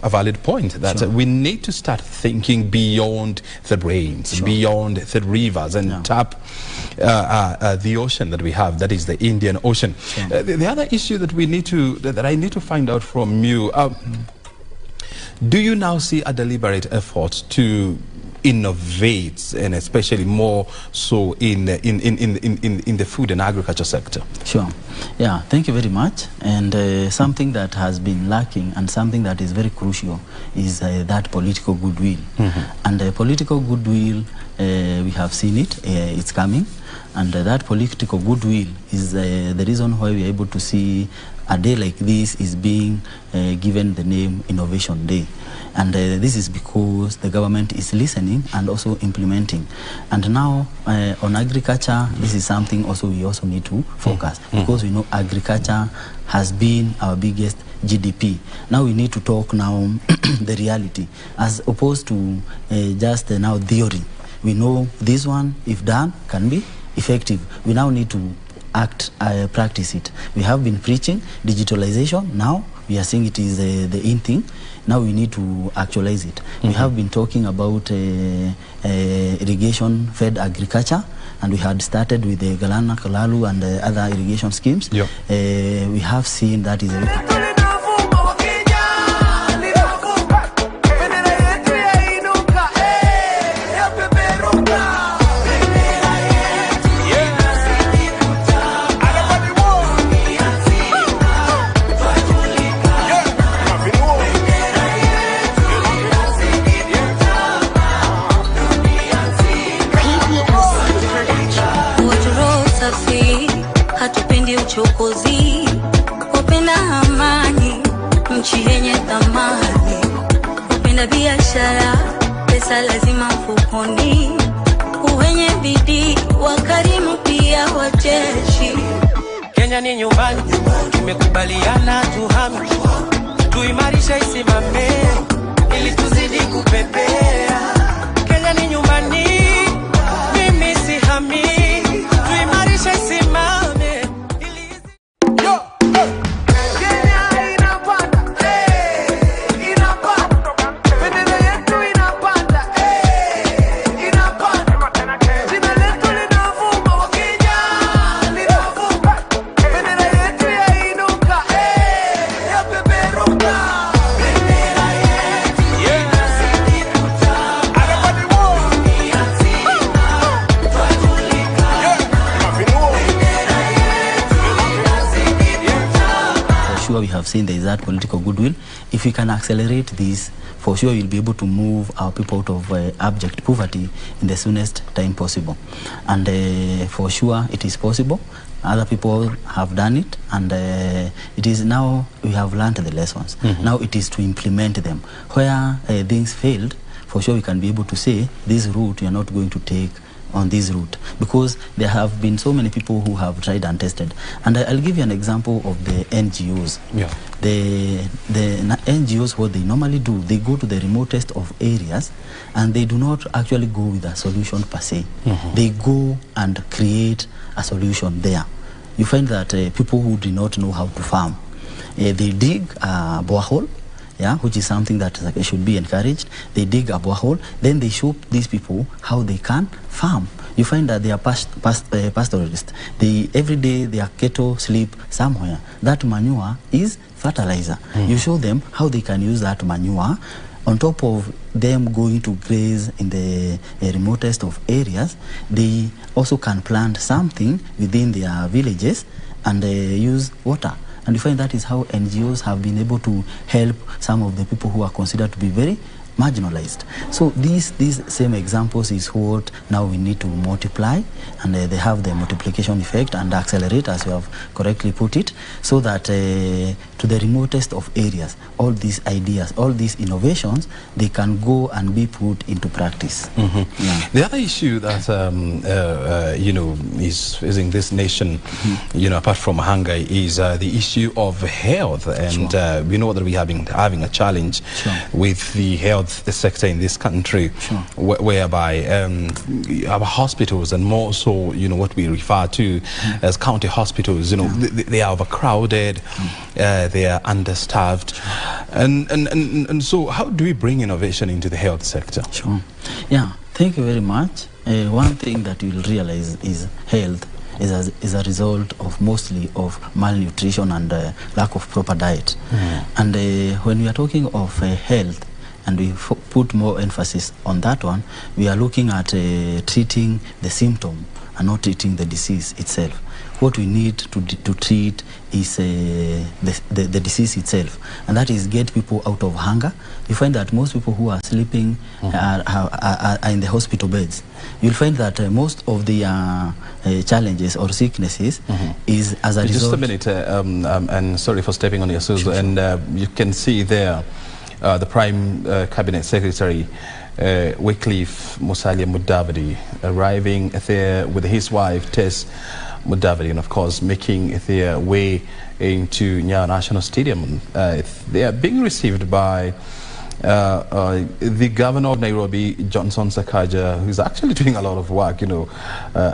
a valid point that we need to start thinking beyond the rains, beyond the rivers, and tap the ocean that we have, that is the Indian Ocean. The other issue that we need to, that I need to find out from you, do you now see a deliberate effort to innovate, and especially more so in the food and agriculture sector? Sure. Yeah, thank you very much. And something that has been lacking and something that is very crucial is that political goodwill. And political goodwill, we have seen it, it's coming. And that political goodwill is the reason why we are able to see a day like this is being given the name Innovation Day. And this is because the government is listening and also implementing. And now on agriculture, this is something also we also need to focus, because we know agriculture has been our biggest GDP. Now we need to talk now the reality, as opposed to just now theory. We know this one, if done, can be effective. We now need to act, practice it. We have been preaching digitalization. Now we are seeing it is the in thing. Now we need to actualize it. We have been talking about irrigation-fed agriculture, and we had started with the Galana, Kalalu, and other irrigation schemes. We have seen that is a uchokozi, kupenda amani, nchi yenye thamani, kupenda biashara, pesa lazima mfukoni, wenye bidii, wakarimu pia wacheshi. Kenya ni nyumbani, tumekubaliana tuhame, tuimarisha isimame, ili tuzidi kupepea. Kenya ni nyumbani, mimi sihami, tuimarisha isimame. We have seen there is that political goodwill. If we can accelerate this, for sure we'll be able to move our people out of abject poverty in the soonest time possible. And for sure it is possible. Other people have done it, and it is now we have learned the lessons. Now it is to implement them. Where things failed, for sure we can be able to say this route we are not going to take on this route, because there have been so many people who have tried and tested. And I'll give you an example of the NGOs. The NGOs, what they normally do, they go to the remotest of areas, and they do not actually go with a solution per se. They go and create a solution there. You find that people who do not know how to farm, they dig a borehole, which is something that should be encouraged. They dig a borehole, then they show these people how they can farm. You find that they are pastoralists. Every day their cattle sleep somewhere. That manure is fertilizer. You show them how they can use that manure. On top of them going to graze in the remotest of areas, they also can plant something within their villages and use water. And you find that is how NGOs have been able to help some of the people who are considered to be very marginalized. So these same examples is what now we need to multiply, and they have the multiplication effect and accelerate, as you have correctly put it, so that to the remotest of areas, all these ideas, all these innovations, they can go and be put into practice. The other issue that you know, is facing this nation, you know, apart from hunger, is the issue of health, and we know that we have been having a challenge with the health health sector in this country, whereby our hospitals, and more so, what we refer to as county hospitals, they are overcrowded, they are understaffed, and so how do we bring innovation into the health sector? Sure. Yeah, thank you very much. One thing that you'll realize is health is a result of mostly of malnutrition and lack of proper diet. And when we are talking of health, and we put more emphasis on that one, we are looking at treating the symptom and not treating the disease itself. What we need to treat is the disease itself, and that is get people out of hunger. You find that most people who are sleeping are in the hospital beds. You'll find that most of the challenges or sicknesses is as a result... Just a minute, and sorry for stepping on your shoes, and you can see there the Prime Cabinet Secretary Wycliffe Musalia Mudavadi arriving there with his wife Tess Mudavadi, and of course making their way into Nyayo National Stadium. They are being received by the governor of Nairobi, Johnson Sakaja, who's actually doing a lot of work,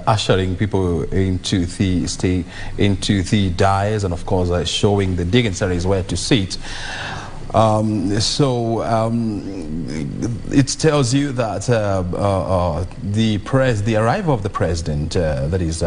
ushering people into the dais, and of course showing the dignitaries where to sit. It tells you that the arrival of the president, that is